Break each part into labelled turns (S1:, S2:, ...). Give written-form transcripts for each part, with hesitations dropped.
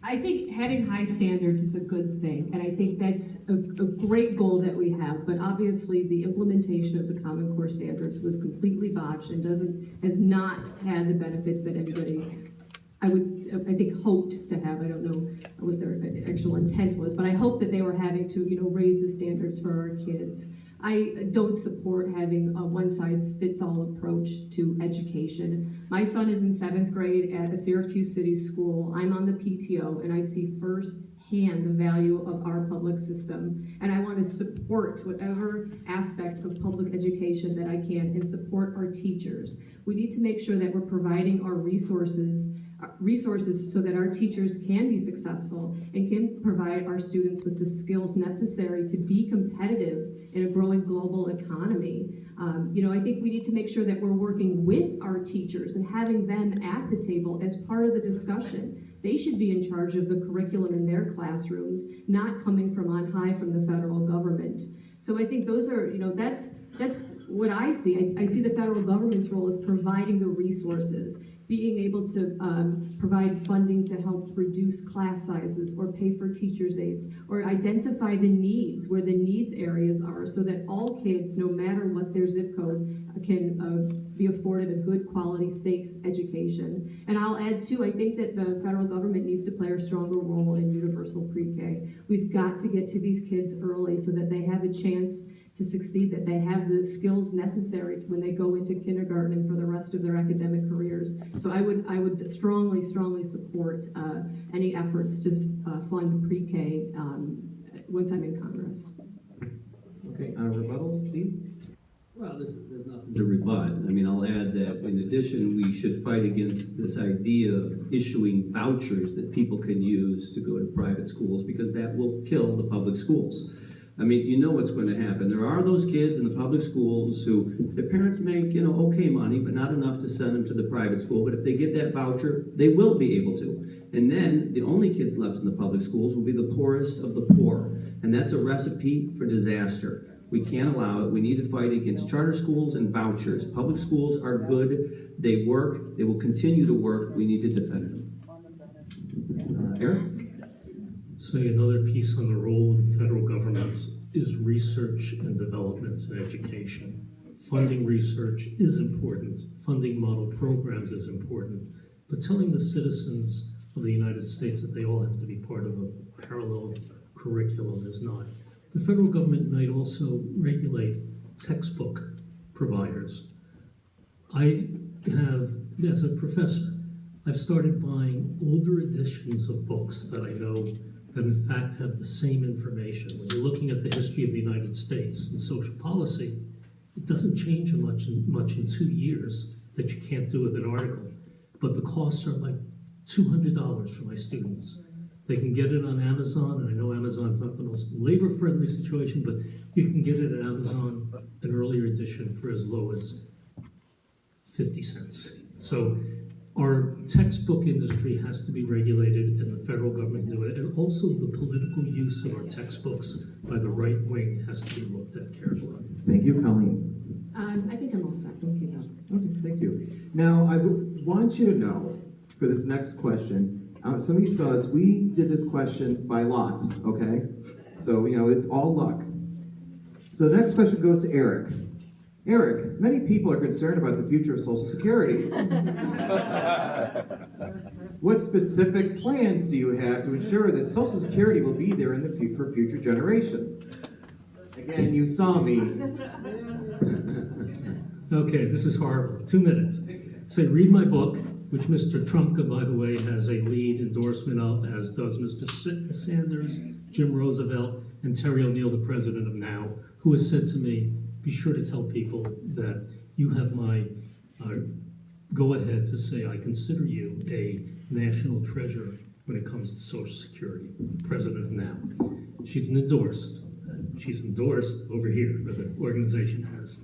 S1: I think having high standards is a good thing, and I think that's a great goal that we have, but obviously the implementation of the Common Core standards was completely botched and has not had the benefits that anybody, I think, hoped to have. I don't know what their actual intent was, but I hope that they were having to, raise the standards for our kids. I don't support having a one-size-fits-all approach to education. My son is in 7th grade at a Syracuse City school. I'm on the PTO, and I see firsthand the value of our public system. And I want to support whatever aspect of public education that I can and support our teachers. We need to make sure that we're providing our resources so that our teachers can be successful and can provide our students with the skills necessary to be competitive in a growing global economy. I think we need to make sure that we're working with our teachers and having them at the table as part of the discussion. They should be in charge of the curriculum in their classrooms, not coming from on high from the federal government. So I think those are, that's what I see. I see the federal government's role as providing the resources, being able to provide funding to help reduce class sizes or pay for teachers' aides, or identify the needs, where the needs areas are, so that all kids, no matter what their zip code, can be afforded a good quality, safe education. And I'll add too, I think that the federal government needs to play a stronger role in universal pre-K. We've got to get to these kids early so that they have a chance to succeed, that they have the skills necessary when they go into kindergarten and for the rest of their academic careers. So I would strongly support any efforts to fund pre-K once I'm in Congress.
S2: Okay, rebuttal, Steve?
S3: Well, there's nothing to rebut. I mean, I'll add that in addition, we should fight against this idea of issuing vouchers that people can use to go to private schools, because that will kill the public schools. I mean, you know what's going to happen. There are those kids in the public schools who, their parents make, okay money, but not enough to send them to the private school. But if they get that voucher, they will be able to. And then the only kids left in the public schools will be the poorest of the poor. And that's a recipe for disaster. We can't allow it. We need to fight against charter schools and vouchers. Public schools are good. They work. They will continue to work. We need to defend them.
S2: Eric?
S4: So another piece on the role of the federal government is research and development and education. Funding research is important. Funding model programs is important. But telling the citizens of the United States that they all have to be part of a parallel curriculum is not. The federal government might also regulate textbook providers. I have, as a professor, I've started buying older editions of books that I know that in fact have the same information. When you're looking at the history of the United States and social policy, it doesn't change much in 2 years that you can't do with an article. But the costs are like $200 for my students. They can get it on Amazon, and I know Amazon's not the most labor-friendly situation, but you can get it at Amazon, an earlier edition, for as low as 50 cents. So our textbook industry has to be regulated, and the federal government do it. And also the political use of our textbooks by the right wing has to be looked at carefully.
S2: Thank you, Colleen.
S1: I think I'm all set. Don't keep up.
S2: Okay, thank you. Now, I want you to know, for this next question, some of you saw us, we did this question by lots, okay? So, it's all luck. So the next question goes to Eric. Eric, many people are concerned about the future of Social Security. What specific plans do you have to ensure that Social Security will be there for future generations? Again, you saw me.
S4: Okay, this is horrible. 2 minutes. Say, read my book, which Mr. Trumka, by the way, has a lead endorsement of, as does Mr. Sanders, Jim Roosevelt, and Terry O'Neill, the president of NOW, who has said to me, be sure to tell people that you have my go-ahead to say I consider you a national treasure when it comes to Social Security, president of NOW. She's endorsed over here, where the organization has.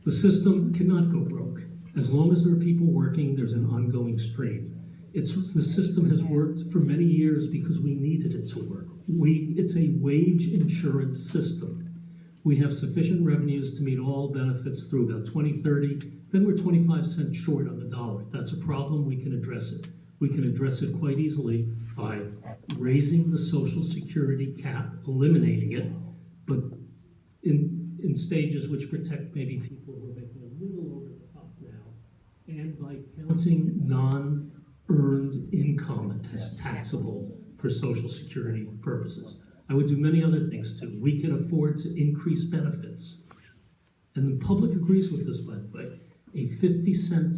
S4: The system cannot go broke. As long as there are people working, there's an ongoing stream. The system has worked for many years because we needed it to work. It's a wage insurance system. We have sufficient revenues to meet all benefits through about 2030. Then we're 25 cents short on the dollar. That's a problem. We can address it. We can address it quite easily by raising the Social Security cap, eliminating it, but in stages which protect maybe people who are making a little over the top now, and by counting non-earned income as taxable for Social Security purposes. I would do many other things too. We can afford to increase benefits. And the public agrees with this, by the way. A 50-cent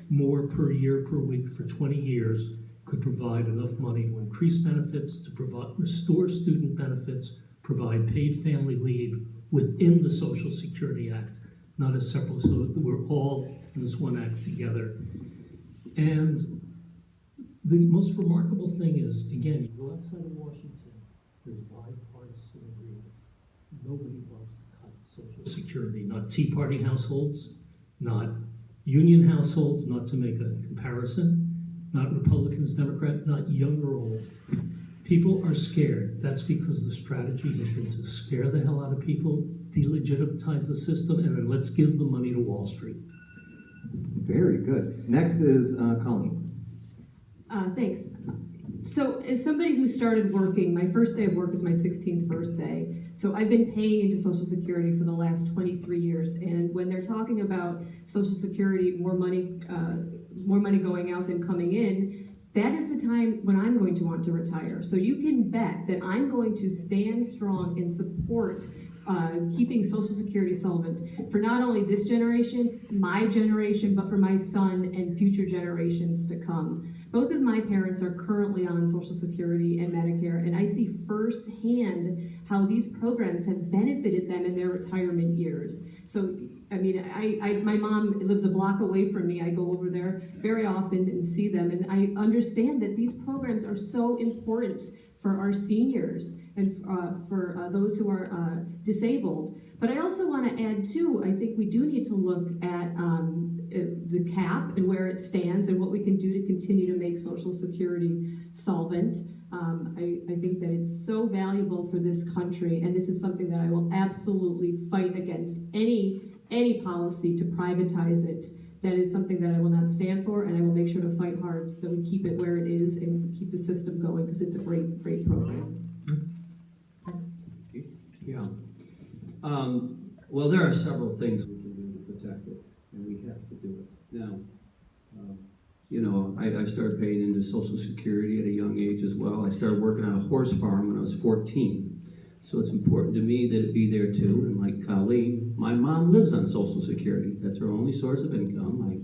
S4: more per year per week for 20 years could provide enough money to increase benefits, to restore student benefits, provide paid family leave within the Social Security Act, not as separate, so that we're all in this one act together. And the most remarkable thing is, again, you go outside of Washington, there's bipartisan agreement. Nobody wants to cut Social Security, not Tea Party households, not union households, not to make a comparison, not Republicans, Democrat, not young or old. People are scared. That's because the strategy has been to scare the hell out of people, delegitimize the system, and then let's give the money to Wall Street.
S2: Very good. Next is Colleen.
S1: Thanks. So as somebody who started working, my first day of work is my 16th birthday. So I've been paying into Social Security for the last 23 years. And when they're talking about Social Security, more money going out than coming in, that is the time when I'm going to want to retire. So you can bet that I'm going to stand strong and support keeping Social Security solvent for not only this generation, my generation, but for my son and future generations to come. Both of my parents are currently on Social Security and Medicare, and I see firsthand how these programs have benefited them in their retirement years. So, I mean, my mom lives a block away from me. I go over there very often and see them, and I understand that these programs are so important for our seniors and for those who are disabled. But I also want to add, too, I think we do need to look at the cap and where it stands and what we can do to continue to make Social Security solvent. I think that it's so valuable for this country, and this is something that I will absolutely fight against any policy to privatize it. That is something that I will not stand for, and I will make sure to fight hard that we keep it where it is and keep the system going, because it's a great, great program.
S3: Yeah. Well, there are several things we can do to protect it, and we have to do it. Now, I started paying into Social Security at a young age as well. I started working on a horse farm when I was 14. So it's important to me that it be there too. And like Colleen, my mom lives on Social Security. That's her only source of income. My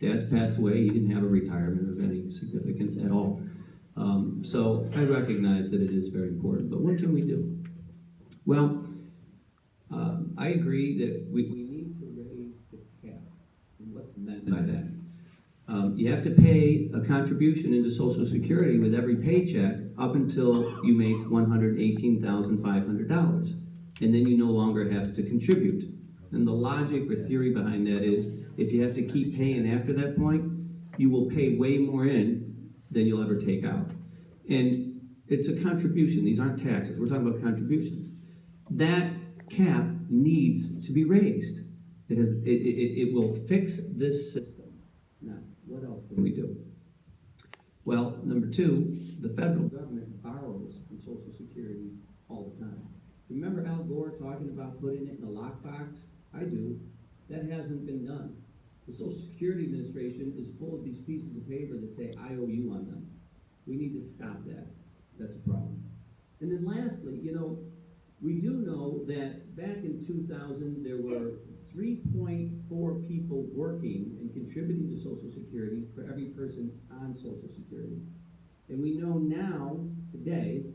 S3: dad's passed away. He didn't have a retirement of any significance at all. So I recognize that it is very important. But what can we do? Well, I agree that we need to raise the cap. And what's meant by that? You have to pay a contribution into Social Security with every paycheck up until you make $118,500. And then you no longer have to contribute. And the logic or theory behind that is, if you have to keep paying after that point, you will pay way more in than you'll ever take out. And it's a contribution. These aren't taxes. We're talking about contributions. That cap needs to be raised. It will fix this system. Now, what else can we do? Well, number two, the federal government borrows from Social Security all the time. Remember Al Gore talking about putting it in a lockbox? I do. That hasn't been done. The Social Security Administration is full of these pieces of paper that say IOU on them. We need to stop that. That's a problem. And then lastly, we do know that back in 2000, there were 3.4 people working and contributing to Social Security for every person on Social Security. And we know now, today,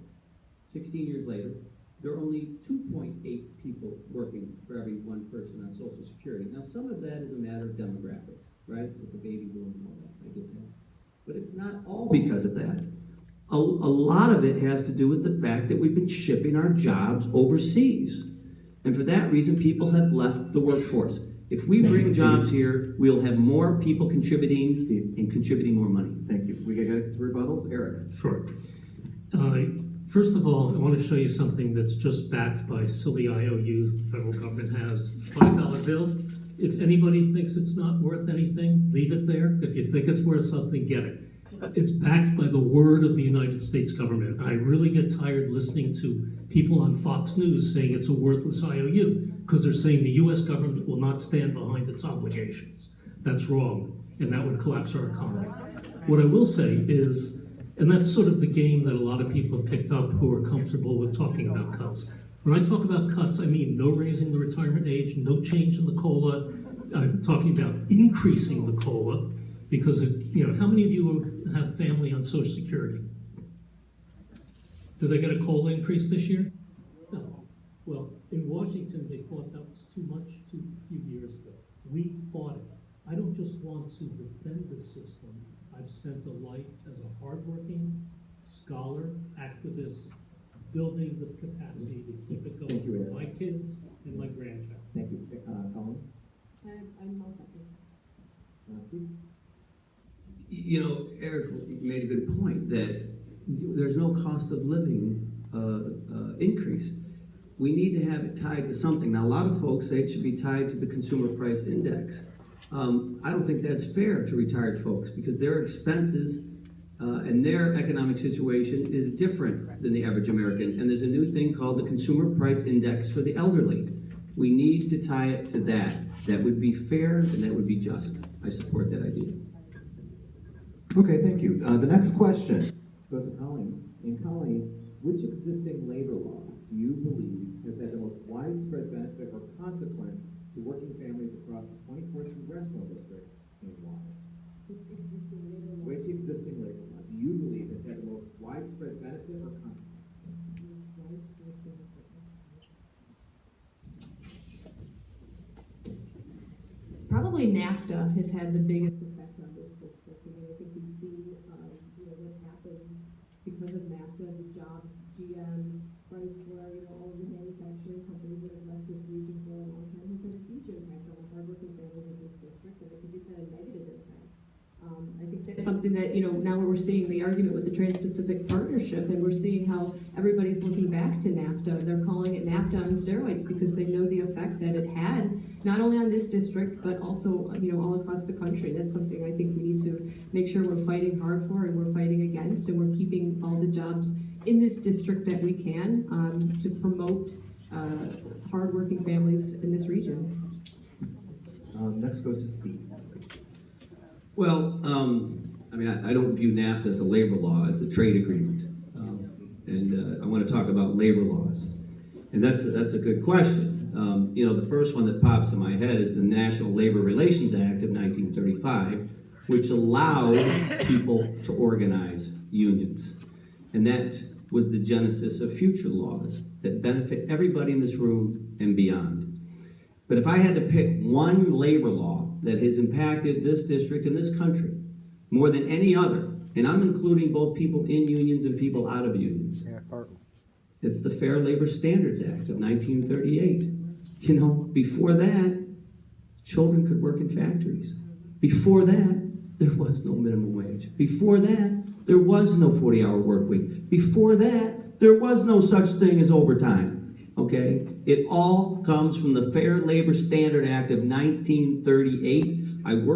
S3: 16 years later, there are only 2.8 people working for every one person on Social Security. Now, some of that is a matter of demographics, right? With the baby boom and all that, I get that. But it's not all because of that. A lot of it has to do with the fact that we've been shipping our jobs overseas. And for that reason, people have left the workforce. If we bring jobs here, we'll have more people contributing and contributing more money.
S2: Thank you. We get to rebuttals. Eric.
S4: Sure. First of all, I want to show you something that's just backed by silly IOUs the federal government has. $5 bill. If anybody thinks it's not worth anything, leave it there. If you think it's worth something, get it. It's backed by the word of the United States government. I really get tired listening to people on Fox News saying it's a worthless IOU because they're saying the US government will not stand behind its obligations. That's wrong, and that would collapse our economy. What I will say is, and that's sort of the game that a lot of people have picked up who are comfortable with talking about cuts. When I talk about cuts, I mean no raising the retirement age, no change in the COLA. I'm talking about increasing the COLA because, how many of you have family on Social Security? Did they get a COLA increase this year? No. Well, in Washington, they thought that was too much a few years ago. We fought it. I don't just want to defend this system. I've spent a life as a hardworking scholar, activist, building the capacity to keep it going
S2: Thank you,
S4: for
S2: Eric.
S4: my kids and my grandchild.
S2: Thank you. Colin?
S1: I'm all set.
S2: Steve?
S3: Eric made a good point that there's no cost of living increase. We need to have it tied to something. Now, a lot of folks say it should be tied to the consumer price index. I don't think that's fair to retired folks because their expenses and their economic situation is different than the average American. And there's a new thing called the consumer price index for the elderly. We need to tie it to that. That would be fair and that would be just. I support that idea.
S2: Okay, thank you. The next question goes to Colleen. And Colleen, which existing labor law do you believe has had the most widespread benefit or consequence to working families across the 24th Congressional District and why? Which existing labor law do you believe has had the most widespread benefit or consequence?
S1: Probably NAFTA has had the biggest effect on this district. I mean, I think we've seen, what happened because of NAFTA, the jobs, GM, Chrysler, all of the manufacturing companies that have left this region for a long time has had a huge impact on the hardworking families of this district, and I think it's had a negative impact. I think that's something that, now we're seeing the argument with the Trans-Pacific Partnership, and we're seeing how everybody's looking back to NAFTA. They're calling it NAFTA on steroids because they know the effect that it had, not only on this district, but also, all across the country. That's something I think we need to make sure we're fighting hard for and we're fighting against, and we're keeping all the jobs in this district that we can to promote hardworking families in this region.
S2: Next goes to Steve.
S3: Well, I don't view NAFTA as a labor law, it's a trade agreement. And I want to talk about labor laws. And that's a good question. The first one that pops in my head is the National Labor Relations Act of 1935, which allowed people to organize unions. And that was the genesis of future laws that benefit everybody in this room and beyond. But if I had to pick one labor law that has impacted this district and this country more than any other, and I'm including both people in unions and people out of unions, it's the Fair Labor Standards Act of 1938. Before that, children could work in factories. Before that, there was no minimum wage. Before that, there was no 40-hour work week. Before that, there was no such thing as overtime. Okay? It all comes from the Fair Labor Standard Act of 1938. I worked